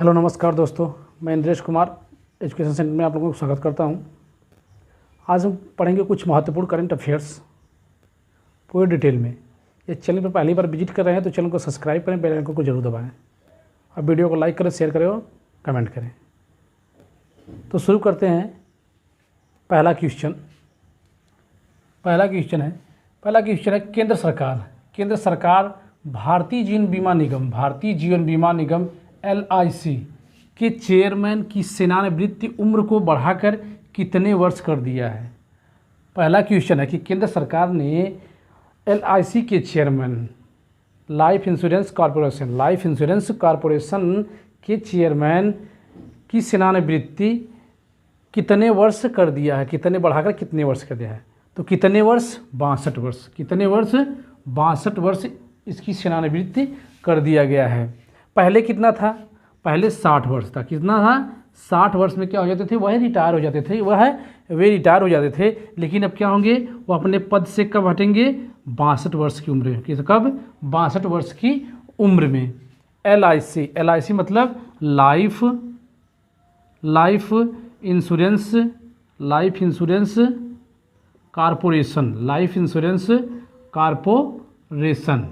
Hello नमस्कार दोस्तों, मैं इंद्रेश कुमार एजुकेशन सेंटर में आप लोगों को स्वागत करता हूं। आज हम पढ़ेंगे कुछ महत्वपूर्ण करंट अफेयर्स पूरे डिटेल में। ये चैनल पर पहली बार विजिट कर रहे हैं तो चैनल को सब्सक्राइब करें, बेल आइकन को जरूर दबाएं और वीडियो को लाइक करें, शेयर करें और कमेंट करें। तो शुरू करते हैं। पहला क्वेश्चन है केंद्र सरकार भारतीय जीवन बीमा निगम LIC के चेयरमैन की सेवानिवृत्ति उम्र को बढ़ाकर कितने वर्ष कर दिया है। पहला क्वेश्चन है कि केंद्र सरकार ने LIC के चेयरमैन लाइफ इंश्योरेंस कॉरपोरेशन के चेयरमैन की सेवानिवृत्ति कितने वर्ष कर दिया है, कितने बढ़ाकर कितने वर्ष कर दिया है। तो कितने वर्ष? 62 वर्ष। कितने वर्ष? 62 वर्ष इसकी सेवानिवृत्ति कर दिया गया है। पहले कितना था? पहले 60 वर्ष था। कितना था? 60 वर्ष में क्या हो जाते थे? वे रिटायर हो जाते थे। लेकिन अब क्या होंगे? वो अपने पद से कब हटेंगे? 62 वर्ष की उम्र में। कब? 62 वर्ष की उम्र में। LIC मतलब लाइफ इंश्योरेंस कॉरपोरेशन।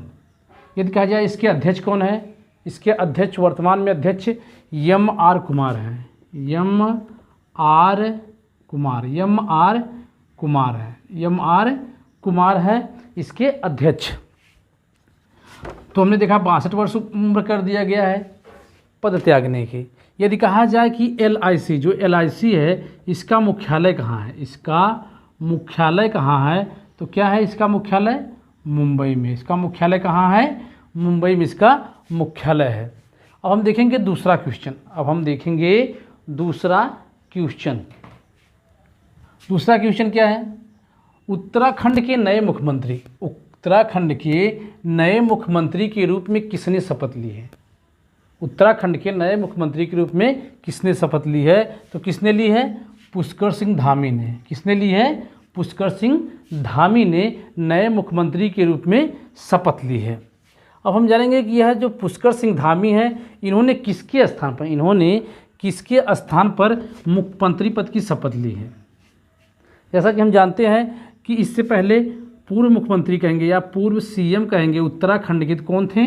यदि कहा जाए इसके अध्यक्ष कौन है? इसके अध्यक्ष वर्तमान में अध्यक्ष MR कुमार है इसके अध्यक्ष। तो हमने देखा 62 वर्ष उम्र कर दिया गया है पद त्यागने की। यदि कहा जाए कि LIC है इसका मुख्यालय कहाँ है? तो क्या है इसका मुख्यालय? मुंबई में। इसका मुख्यालय कहाँ है? मुंबई में इसका मुख्यालय है। अब हम देखेंगे दूसरा क्वेश्चन। दूसरा क्वेश्चन क्या है? उत्तराखंड के नए मुख्यमंत्री के रूप में किसने शपथ ली है? उत्तराखंड के नए मुख्यमंत्री के रूप में किसने शपथ ली है? तो किसने ली है? पुष्कर सिंह धामी ने। किसने ली है? पुष्कर सिंह धामी ने नए मुख्यमंत्री के रूप में शपथ ली है। अब हम जानेंगे कि यह जो पुष्कर सिंह धामी है इन्होंने किसके स्थान पर मुख्यमंत्री पद की शपथ ली है। जैसा कि हम जानते हैं कि इससे पहले पूर्व मुख्यमंत्री कहेंगे या पूर्व CM कहेंगे उत्तराखंड के, कौन थे?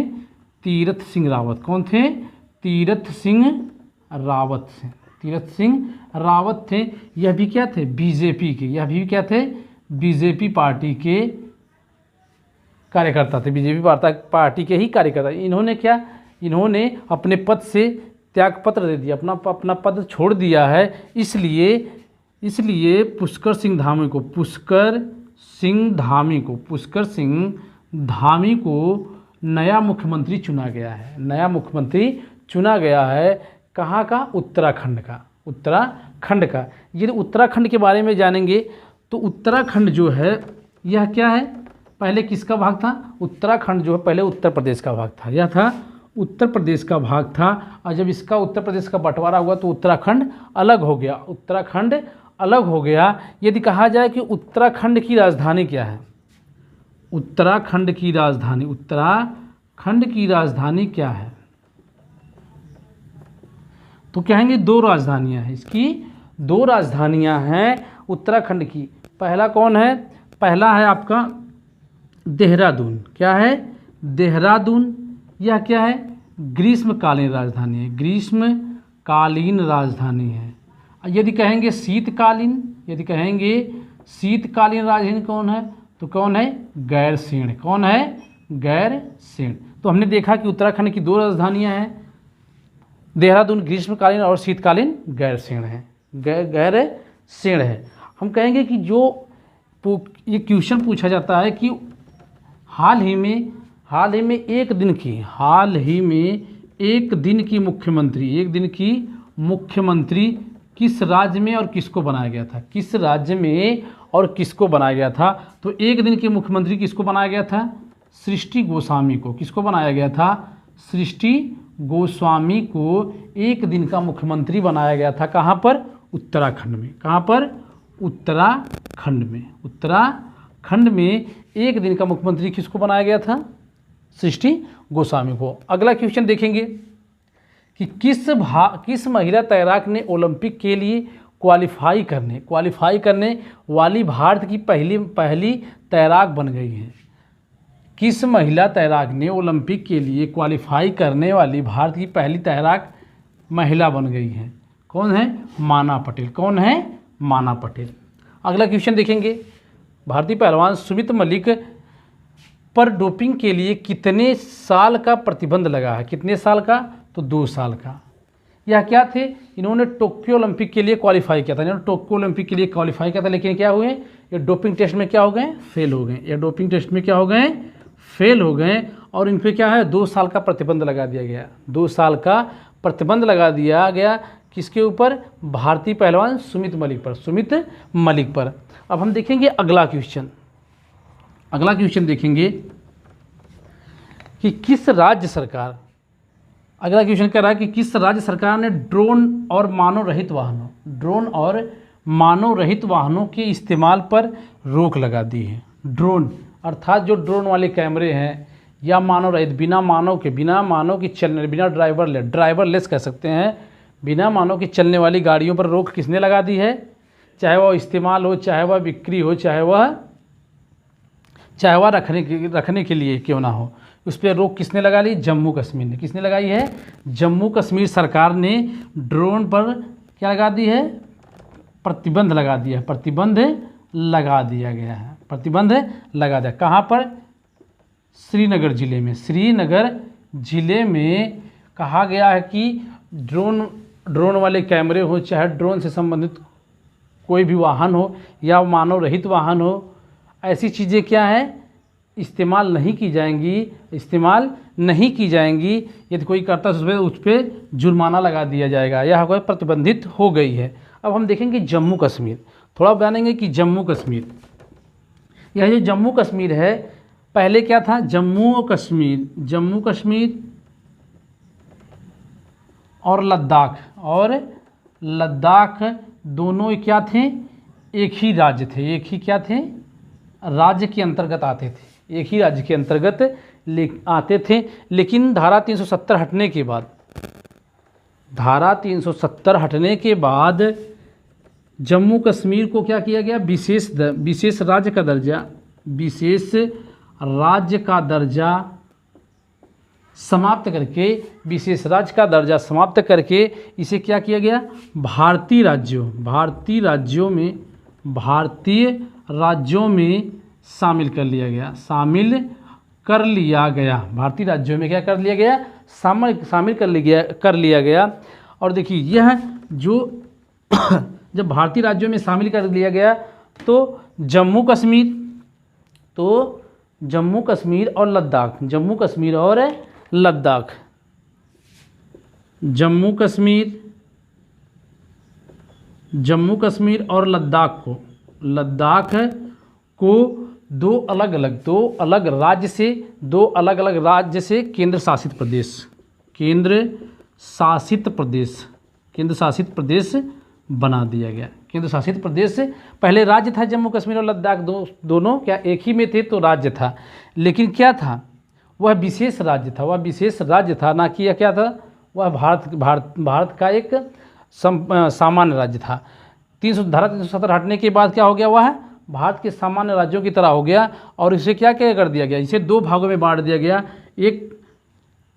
तीरथ सिंह रावत। कौन थे? तीरथ सिंह रावत थे। यह भी क्या थे? बीजेपी के। यह भी क्या थे? बीजेपी पार्टी के कार्यकर्ता थे। बीजेपी पार्टी के ही कार्यकर्ता। इन्होंने अपने पद से त्यागपत्र दे दिया, अपना पद छोड़ दिया है। इसलिए पुष्कर सिंह धामी को नया मुख्यमंत्री चुना गया है। कहाँ का? उत्तराखंड का। यदि उत्तराखंड के बारे में जानेंगे तो उत्तराखंड जो है यह क्या है? पहले किसका भाग था? उत्तराखंड जो है पहले उत्तर प्रदेश का भाग था। यह था उत्तर प्रदेश का भाग था। और जब इसका उत्तर प्रदेश का बंटवारा हुआ तो उत्तराखंड अलग हो गया। यदि कहा जाए कि उत्तराखंड की राजधानी क्या है? उत्तराखंड की राजधानी क्या है? तो कहेंगे 2 राजधानियां हैं। इसकी 2 राजधानियां हैं उत्तराखंड की। पहला कौन है? पहला है आपका देहरादून। क्या है? देहरादून। यह क्या है? ग्रीष्मकालीन राजधानी है। यदि कहेंगे शीतकालीन राजधानी कौन है? तो कौन है? गैरसैंण। कौन है? गैरसैंण। तो हमने देखा कि उत्तराखंड की 2 राजधानियां हैं, देहरादून ग्रीष्मकालीन और शीतकालीन गैरसैंण है। हम कहेंगे कि जो ये क्वेश्चन पूछा जाता है कि हाल ही में एक दिन की मुख्यमंत्री किस राज्य में और किसको बनाया गया था? तो एक दिन के मुख्यमंत्री किसको बनाया गया था? सृष्टि गोस्वामी को। किसको बनाया गया था? सृष्टि गोस्वामी को एक दिन का मुख्यमंत्री बनाया गया था। कहाँ पर? उत्तराखंड में। कहाँ पर? उत्तराखंड में एक दिन का मुख्यमंत्री किसको बनाया गया था? सृष्टि गोस्वामी को। अगला क्वेश्चन देखेंगे कि किस महिला तैराक ने ओलंपिक के लिए क्वालिफाई करने वाली भारत की पहली तैराक बन गई हैं। किस महिला तैराक ने ओलंपिक के लिए क्वालिफाई करने वाली भारत की पहली तैराक महिला बन गई हैं? कौन है? माना पटेल। कौन है? माना पटेल। अगला क्वेश्चन देखेंगे, भारतीय पहलवान सुमित मलिक पर डोपिंग के लिए कितने साल का प्रतिबंध लगा है? कितने साल का? तो 2 साल का। यह क्या थे? इन्होंने टोक्यो ओलंपिक के लिए क्वालिफाई किया था। इन्होंने टोक्यो ओलंपिक के लिए क्वालिफाई किया था, लेकिन क्या हुए? ये डोपिंग टेस्ट में क्या हो गए? फेल हो गए। ये डोपिंग टेस्ट में क्या हो गए? फेल हो गए। और इन पर क्या है? 2 साल का प्रतिबंध लगा दिया गया। 2 साल का प्रतिबंध लगा दिया गया। किसके ऊपर? भारतीय पहलवान सुमित मलिक पर। सुमित मलिक पर। अब हम देखेंगे अगला क्वेश्चन। अगला क्वेश्चन देखेंगे कि किस राज्य सरकार, अगला क्वेश्चन कह रहा है कि किस राज्य सरकार ने ड्रोन और मानव रहित वाहनों के इस्तेमाल पर रोक लगा दी है? ड्रोन अर्थात जो ड्रोन वाले कैमरे हैं, या मानव रहित, बिना मानव के चलने, बिना ड्राइवरलेस कह सकते हैं, बिना मानव के चलने वाली गाड़ियों पर रोक किसने लगा दी है? चाहे वह इस्तेमाल हो, चाहे वह बिक्री हो, चाहे वह रखने के लिए क्यों ना हो, उस पर रोक किसने लगा ली? जम्मू कश्मीर ने। किसने लगाई है? जम्मू कश्मीर सरकार ने ड्रोन पर क्या लगा दी है? प्रतिबंध लगा दिया है। प्रतिबंध लगा दिया गया है। प्रतिबंध लगा दिया। कहाँ पर? श्रीनगर जिले में। श्रीनगर जिले में कहा गया है कि ड्रोन वाले कैमरे हो, चाहे ड्रोन से संबंधित कोई भी वाहन हो या मानव रहित वाहन हो, ऐसी चीज़ें क्या है? इस्तेमाल नहीं की जाएंगी। यदि कोई करता है उस पर जुर्माना लगा दिया जाएगा। यह कोई प्रतिबंधित हो गई है। अब हम देखेंगे जम्मू कश्मीर। थोड़ा बताएंगे कि जम्मू कश्मीर, यह जो जम्मू कश्मीर है, पहले क्या था? जम्मू कश्मीर और लद्दाख दोनों क्या थे? एक ही राज्य थे। एक ही क्या थे? राज्य के अंतर्गत आते थे। एक ही राज्य के अंतर्गत आते थे। लेकिन धारा 370 हटने के बाद जम्मू कश्मीर को क्या किया गया? विशेष राज्य का दर्जा समाप्त करके इसे क्या किया गया? भारतीय राज्यों में शामिल कर लिया गया। भारतीय राज्यों में क्या कर लिया गया? शामिल कर लिया गया। और देखिए, यह जो जब भारतीय राज्यों में शामिल कर लिया गया तो जम्मू कश्मीर और लद्दाख को दो अलग अलग राज्य से केंद्र शासित प्रदेश बना दिया गया। केंद्र शासित प्रदेश पहले राज्य था। जम्मू कश्मीर और लद्दाख दोनों क्या एक ही में थे? तो राज्य था। लेकिन क्या था? वह विशेष राज्य था, ना कि क्या था? वह भारत का एक सामान्य राज्य था। धारा 370 हटने के बाद क्या हो गया? वह भारत के सामान्य राज्यों की तरह हो गया। और इसे क्या कर दिया गया? इसे 2 भागों में बांट दिया गया।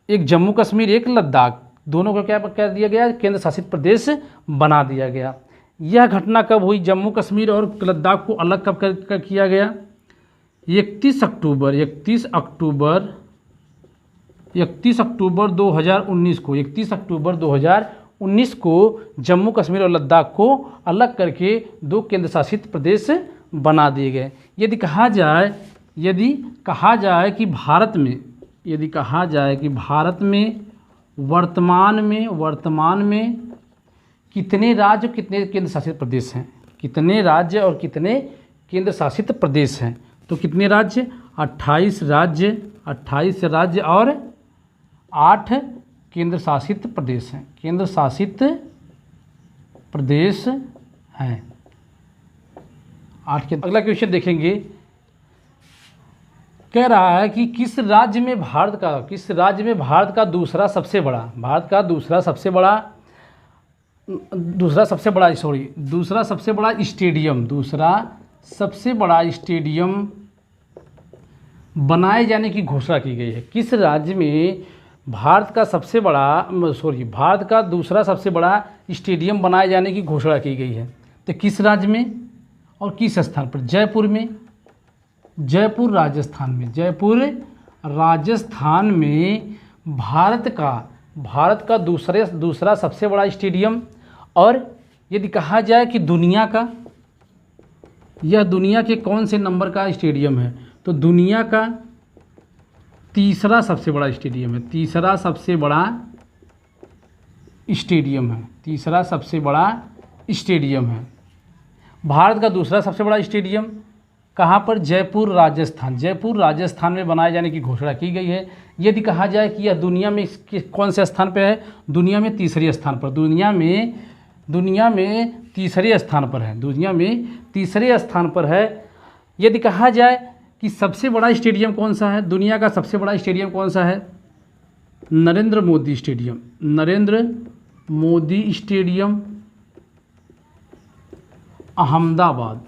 एक जम्मू कश्मीर, एक लद्दाख, दोनों को क्या कर दिया गया? केंद्र शासित प्रदेश बना दिया गया। यह घटना कब हुई? जम्मू कश्मीर और लद्दाख को अलग कब कर किया गया? 31 अक्टूबर 2019 को जम्मू कश्मीर और लद्दाख को अलग करके 2 केंद्र शासित प्रदेश बना दिए गए। यदि कहा जाए कि भारत में वर्तमान में कितने राज्य और कितने केंद्र शासित प्रदेश हैं? कितने राज्य और कितने केंद्र शासित प्रदेश हैं? तो कितने राज्य? 28 राज्य और 8 केंद्र शासित प्रदेश हैं। अगला क्वेश्चन देखेंगे कह रहा है कि किस राज्य में भारत का दूसरा सबसे बड़ा स्टेडियम बनाए जाने की घोषणा की गई है। किस राज्य में भारत का दूसरा सबसे बड़ा स्टेडियम बनाए जाने की घोषणा की गई है? तो किस राज्य में और किस स्थान पर? जयपुर राजस्थान में भारत का दूसरा सबसे बड़ा स्टेडियम। और यदि कहा जाए कि दुनिया के कौन से नंबर का स्टेडियम है, तो दुनिया का तीसरा सबसे बड़ा स्टेडियम है। भारत का दूसरा सबसे बड़ा स्टेडियम कहाँ पर? जयपुर राजस्थान में बनाए जाने की घोषणा की गई है। यदि कहा जाए कि यह दुनिया में कौन से स्थान पर है? दुनिया में तीसरे स्थान पर है। यदि कहा जाए कि सबसे बड़ा स्टेडियम कौन सा है, दुनिया का सबसे बड़ा स्टेडियम कौन सा है? नरेंद्र मोदी स्टेडियम अहमदाबाद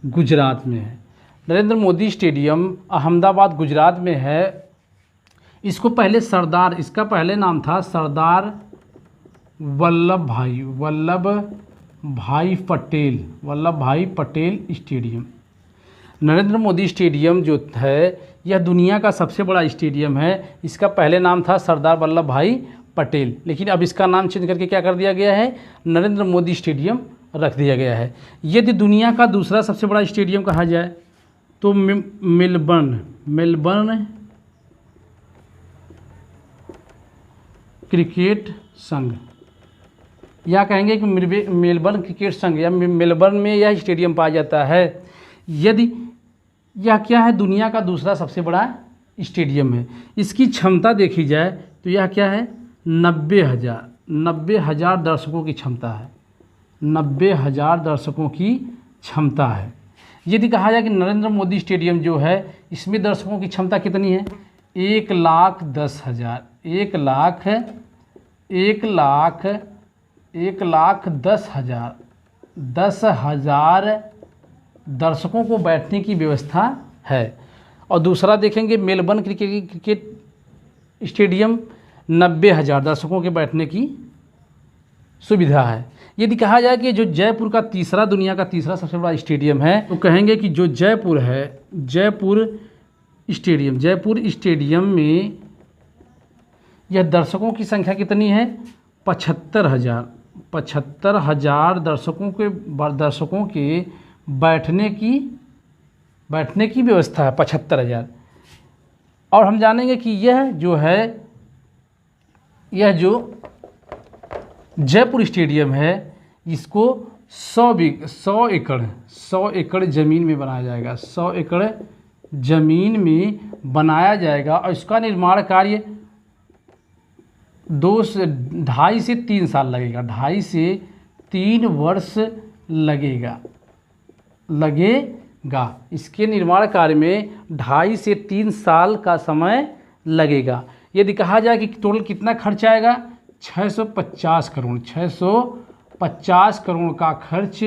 गुजरात में है। नरेंद्र मोदी स्टेडियम अहमदाबाद गुजरात में है। इसका पहले नाम था सरदार वल्लभ भाई पटेल स्टेडियम। नरेंद्र मोदी स्टेडियम जो है यह दुनिया का सबसे बड़ा स्टेडियम है। इसका पहले नाम था सरदार वल्लभ भाई पटेल, लेकिन अब इसका नाम चेंज करके क्या कर दिया गया है? नरेंद्र मोदी स्टेडियम रख दिया गया है। यदि दुनिया का दूसरा सबसे बड़ा स्टेडियम कहा जाए तो मेलबर्न क्रिकेट संघ, या कहेंगे कि मेलबर्न क्रिकेट संघ, या मेलबर्न में यह स्टेडियम पाया जाता है। यदि यह क्या है? दुनिया का दूसरा सबसे बड़ा स्टेडियम है। इसकी क्षमता देखी जाए तो यह क्या है? 90,000 दर्शकों की क्षमता है। 90,000 दर्शकों की क्षमता है। यदि कहा जाए कि नरेंद्र मोदी स्टेडियम जो है इसमें दर्शकों की क्षमता कितनी है? 1,10,000 10,000 दर्शकों को बैठने की व्यवस्था है। और दूसरा देखेंगे मेलबर्न क्रिकेट स्टेडियम 90,000 दर्शकों के बैठने की सुविधा है। यदि कहा जाए कि जो जयपुर का दुनिया का तीसरा सबसे बड़ा स्टेडियम है, तो कहेंगे कि जो जयपुर है, जयपुर स्टेडियम में यह दर्शकों की संख्या कितनी है? 75,000 दर्शकों के बैठने की व्यवस्था है। 75,000। और हम जानेंगे कि यह जो जयपुर स्टेडियम है इसको 100 एकड़ ज़मीन में बनाया जाएगा। 100 एकड़ ज़मीन में बनाया जाएगा और इसका निर्माण कार्य 2.5 से 3 साल लगेगा। 2.5 से 3 वर्ष लगेगा। इसके निर्माण कार्य में 2.5 से 3 साल का समय लगेगा। यदि कहा जाए कि टोटल कितना खर्च आएगा? 650 करोड़ का खर्च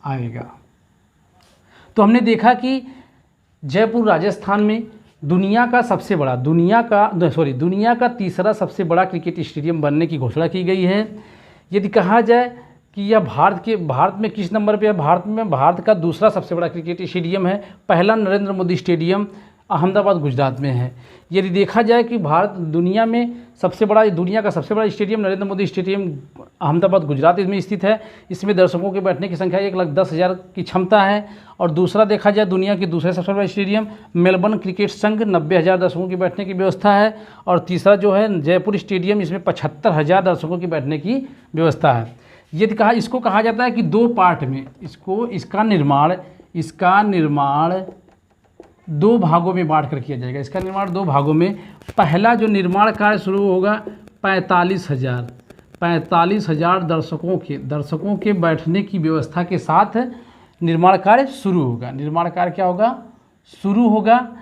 आएगा। तो हमने देखा कि जयपुर राजस्थान में दुनिया का तीसरा सबसे बड़ा क्रिकेट स्टेडियम बनने की घोषणा की गई है। यदि कहा जाए कि यह भारत में किस नंबर पे है? भारत का दूसरा सबसे बड़ा क्रिकेट स्टेडियम है। पहला नरेंद्र मोदी स्टेडियम अहमदाबाद गुजरात में है। यदि देखा जाए कि दुनिया का सबसे बड़ा स्टेडियम नरेंद्र मोदी स्टेडियम अहमदाबाद गुजरात में स्थित है। इसमें दर्शकों के बैठने की संख्या 1,10,000 की क्षमता है। और दूसरा देखा जाए दुनिया के दूसरे सबसे बड़ा स्टेडियम मेलबर्न क्रिकेट संघ 90,000 दर्शकों की बैठने की व्यवस्था है। और तीसरा जो है जयपुर स्टेडियम, इसमें 75,000 दर्शकों की बैठने की व्यवस्था है। यदि इसको कहा जाता है कि 2 पार्ट में इसका निर्माण 2 भागों में बांट कर किया जाएगा। इसका निर्माण 2 भागों में। पहला जो निर्माण कार्य शुरू होगा 45,000 दर्शकों के बैठने की व्यवस्था के साथ निर्माण कार्य शुरू होगा। निर्माण कार्य क्या होगा? शुरू होगा।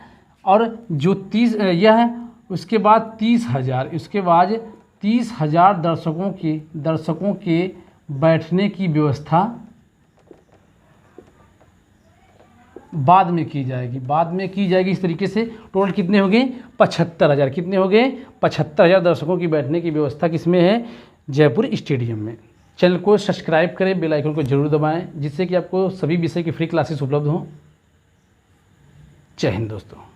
और जो 30 यह उसके बाद 30,000 उसके बाद 30,000 दर्शकों के बैठने की व्यवस्था बाद में की जाएगी। इस तरीके से टोटल कितने हो गए? 75,000। कितने हो गए? 75,000 दर्शकों की बैठने की व्यवस्था किसमें है? जयपुर स्टेडियम में। चैनल को सब्सक्राइब करें, बेल आइकन को जरूर दबाएं, जिससे कि आपको सभी विषय की फ्री क्लासेस उपलब्ध हों। जय हिंद दोस्तों।